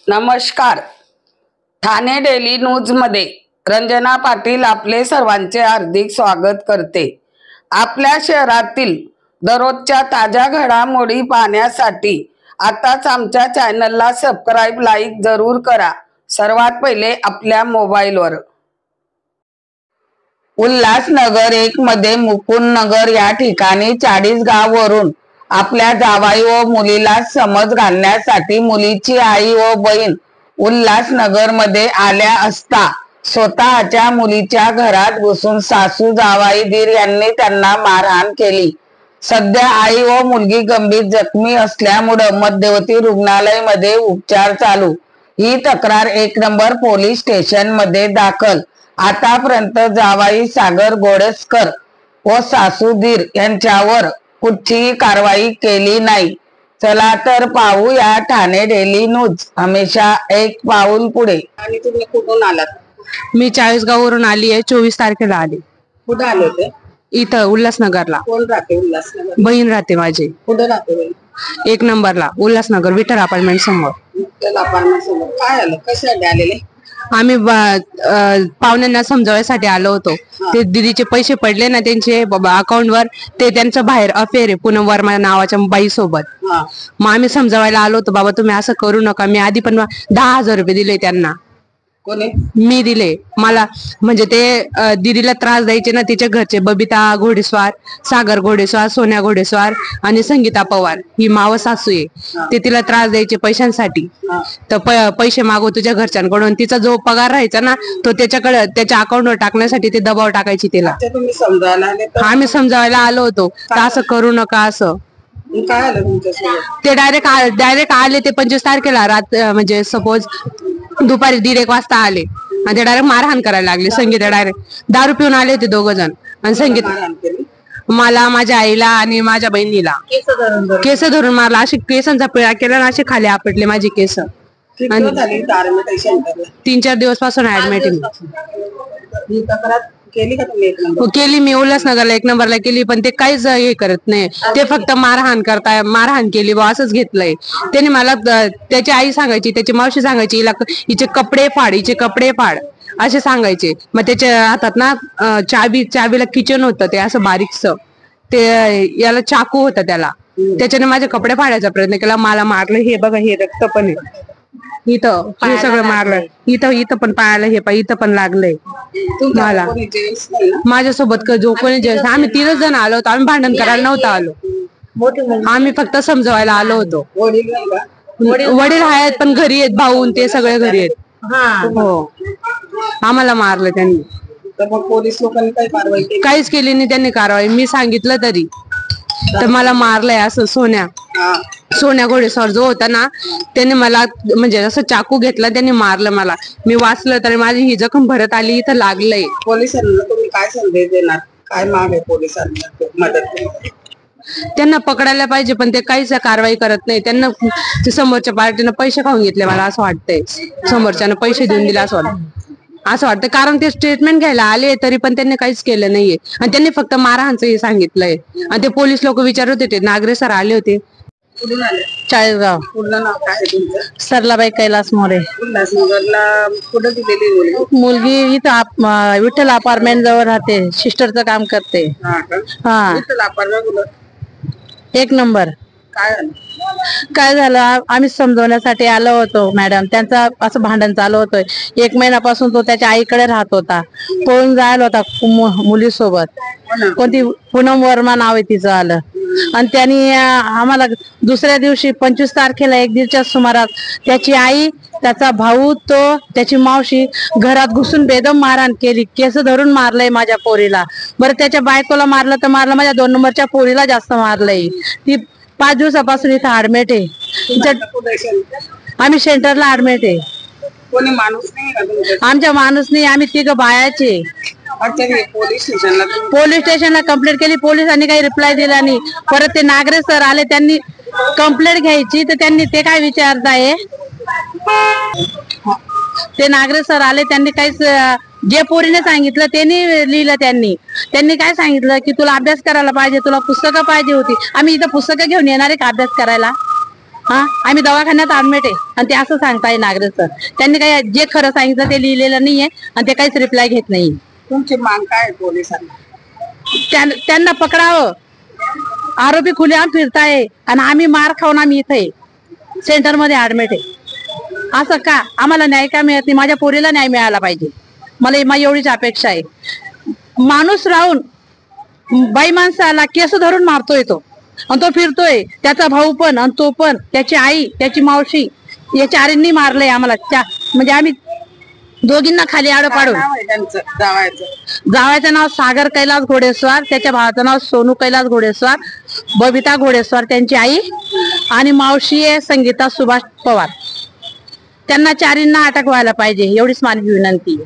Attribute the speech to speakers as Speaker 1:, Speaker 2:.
Speaker 1: नमस्कार. Thane daily news मध्ये रंजना पाटील आपले सर्वांचे हार्दिक स्वागत करते. आपल्या शहरातील दररोजच्या ताज्या घडामोडी पाहण्यासाठी आताच आमच्या चॅनलला सबस्क्राइब लाईक जरूर करा. सर्वात पहिले आपल्या मोबाईलवर. उल्हासनगर 1 मध्ये मुकुंद नगर या ठिकाणी चाळीसगाववरून आपल्या जावाई व मुलीला समज घालण्यासाठी मुलीची आई व बहीण उल्हासनगर मध्ये आल्या असता स्वतःच्या मुलीच्या घरात घुसून सासू जावाई दीर यांनी त्यांना मारहाण केली. सध्या आई व मुलगी गंभीर जखमी असल्यामुळे मध्यवर्ती रुग्णालय मध्ये उपचार चालू. ही तक्रार 1 नंबर पोलीस स्टेशन मध्ये दाखल. आतापर्यंत जावाई सागर गोडेस्कर व सासू दीर यांच्यावर कुठलीही कारवाई केली नाही. चला तर पाहूया ठाणे डेली न्यूज, हमेशा एक पाऊल पुढे. आणि तुम्ही कुठून आलात?
Speaker 2: मी चाळीसगाववरून आली आहे. 24 तारखेला आली.
Speaker 1: कुठे आले होते?
Speaker 2: इथं उल्हासनगरला.
Speaker 1: कोण राहते उल्हासनगर?
Speaker 2: बहीण राहते माझी.
Speaker 1: कुठे राहते?
Speaker 2: 1 नंबरला उल्हासनगर विठ्ठल अपार्टमेंट समोर.
Speaker 1: विठ्ठल अपार्टमेंट समोर. काय आलं? कशासाठी आलेले?
Speaker 2: आम्ही पाहुण्यांना समजावण्यासाठी आलो होतो. ते दीदीचे पैसे पडले ना त्यांचे अकाउंटवर, ते त्यांचं बाहेर अफेअर आहे पूनम वर्मा नावाच्या बाई सोबत. मग आम्ही समजावायला आलो होतो, बाबा तुम्ही असं करू नका. मी आधी पण 10,000 रुपये दिले त्यांना. मी दिले. मला म्हणजे ते दीदीला त्रास द्यायचे ना, तिच्या घरचे बबिता घोडेस्वार, सागर घोडेस्वार, सोन्या घोडेस्वार आणि संगीता पवार ही माव सासू आहे. ते तिला त्रास द्यायचे पैशांसाठी. तर पैसे मागव तुझ्या घरच्यांकडून. तिचा जो पगार राहायचा ना तो त्याच्याकडे त्याच्या अकाउंटवर टाकण्यासाठी ते दबाव टाकायची तिला. आम्ही समजावायला आलो होतो तर असं करू नका असं. ते डायरेक्ट आले. ते 25 तारखेला म्हणजे सपोज दुपारी 1:30 वाजता आले आणि ते डायरेक्ट मारहाण करायला लागले. संगीता डायरेक्ट दारू पिऊन आले होते 2 जण. आणि संगीत मला, माझ्या आईला आणि माझ्या बहिणीला केस धरून मारला. असे केसांचा पिळा केला ना, असे खाली आपटले माझे केस. आणि 3-4 दिवस पासून ऍडमिट केली मी. उल्हासनगरला 1 नंबरला केली, पण ते काहीच हे करत नाही. ते फक्त मारहाण केली बा, असंच घेतलंय. त्याने मला त्याची आई सांगायची, त्याची मावशी सांगायची हिचे कपडे फाड, हिचे कपडे फाड असे सांगायचे. मग त्याच्या हातात ना चावीला किचन होतं, ते असं बारीकस. ते याला चाकू होता त्याला. त्याच्याने माझे कपडे फाडायचा प्रयत्न केला. मला मारलं. हे बघा, हे रक्त पण आहे इथं. हे सगळं मारलं. इथं पण पायाला, हे इथं पण लागलंय मला. माझ्यासोबत जो कोणी आम्ही 3 जण आलो होतो. आम्ही भांडण करायला नव्हतं आलो. आम्ही फक्त समजवायला आलो होतो. वडील आहेत पण घरी आहेत. भाऊ ते सगळे घरी आहेत. हो. आम्हाला मारलं त्यांनी.
Speaker 1: पोलीस लोकांनी काही कारवाई केली?
Speaker 2: काहीच केली नाही त्यांनी कारवाई. मी सांगितलं तरी तर मला मारलंय असं. सोन्या घोडेस्वार जो होता ना, त्याने मला म्हणजे असं चाकू घेतला, त्यांनी मारलं मला. मी वाचलं तर माझी ही जखम भरत आली. इथं लागलंय.
Speaker 1: पोलिसांना तुम्ही काय संदेश देणार? काय माग आहे पोलिसांना मदत?
Speaker 2: त्यांना पकडायला पाहिजे, पण ते काहीच कारवाई करत नाही. त्यांना समोरच्या पार्टीनं पैसे खाऊन घेतले मला असं वाटतंय. समोरच्यानं पैसे देऊन दिले असं वाटतं. कारण ते स्टेटमेंट घ्यायला आले तरी पण त्यांनी काहीच केलं नाहीये. आणि त्यांनी फक्त मारहाणचं हे सांगितलंय. आणि ते पोलीस लोक विचारत होते. नागरे सर आले होते.
Speaker 1: कुठून आले?
Speaker 2: चाळीसगाव.
Speaker 1: पूर्ण नाव काय आहे तुमचं?
Speaker 2: सरलाबाई कैलास मोरे.
Speaker 1: उल्हासनगरला कुठं दिलेली
Speaker 2: मुलगी? इथं विठ्ठल अपार्टमेंट जवळ राहते. सिस्टरचं काम करते.
Speaker 1: Vitthal apartment
Speaker 2: 1 number. काय झालं? आम्ही समजवण्यासाठी आलो होतो मॅडम. त्यांचं असं भांडण चालू होतं. 1 महिन्यापासून तो त्याच्या आईकडे राहत होता. पळून जायला होता मुलीसोबत. कोणती पूनम वर्मा नाव आहे तिचं आलं. आणि त्यांनी आम्हाला दुसऱ्या दिवशी 25 तारखेला 1:30च्या सुमारास त्याची आई, त्याचा भाऊ, तो त्याची मावशी घरात घुसून बेदम मारहाण केली. केस धरून मारलंय माझ्या पोरीला. बरं, त्याच्या बायकोला मारलं तर मारलं, माझ्या 2 नंबरच्या पोरीला जास्त मारलंय. ती 5 दिवसापासून इथं ऍडमिट आहे. आम्ही सेंटरला ऍडमिट आहे.
Speaker 1: कोणी माणूस नाही?
Speaker 2: आमच्या माणूस नाही. आम्ही 3 बायाचे.
Speaker 1: पोलीस
Speaker 2: स्टेशनला कंप्लेंट केली. पोलिसांनी काही रिप्लाय दिला नाही. परत ते नागरे सर आले. त्यांनी कंप्लेंट घ्यायची तर त्यांनी ते काय विचारताय, ते नागरे सर आले. त्यांनी काहीच, जे पोरीने सांगितलं त्यांनी लिहिलं. त्यांनी काय सांगितलं की तुला अभ्यास करायला पाहिजे, तुला पुस्तकं पाहिजे होती. आम्ही इथं पुस्तकं घेऊन येणार आहे का अभ्यास करायला? हा आम्ही दवाखान्यात ऍडमिट आहे आणि ते असं सांगताय नागरिक सर. त्यांनी काय जे खरं सांगितलं ते लिहिलेलं नाहीये आणि ते काहीच रिप्लाय घेत नाही.
Speaker 1: तुमची माग काय आहे पोलिसांना?
Speaker 2: त्यांना पकडावं. आरोपी खुलेआम फिरताय आणि आम्ही मार खाऊन आम्ही इथे सेंटर मध्ये ऍडमिट आहे. असं का? आम्हाला न्याय का मिळत नाही? माझ्या पोरीला न्याय मिळाला पाहिजे. मला माझी एवढीच अपेक्षा आहे. माणूस राहून बाई माणसाला केस धरून मारतोय तो आणि तो फिरतोय, त्याचा भाऊ पण आणि तो पण, त्याची आई, त्याची मावशी, या चारींनी मारलंय आम्हाला. म्हणजे आम्ही दोघींना खाली आड पाडून. जावायचं नाव सागर कैलास घोडेस्वार, त्याच्या भावाचं नाव सोनू कैलास घोडेस्वार, बबिता घोडेस्वार त्यांची आई, आणि मावशी आहे संगीता सुभाष पवार. त्यांना चारींना अटक व्हायला पाहिजे एवढीच माझी विनंती.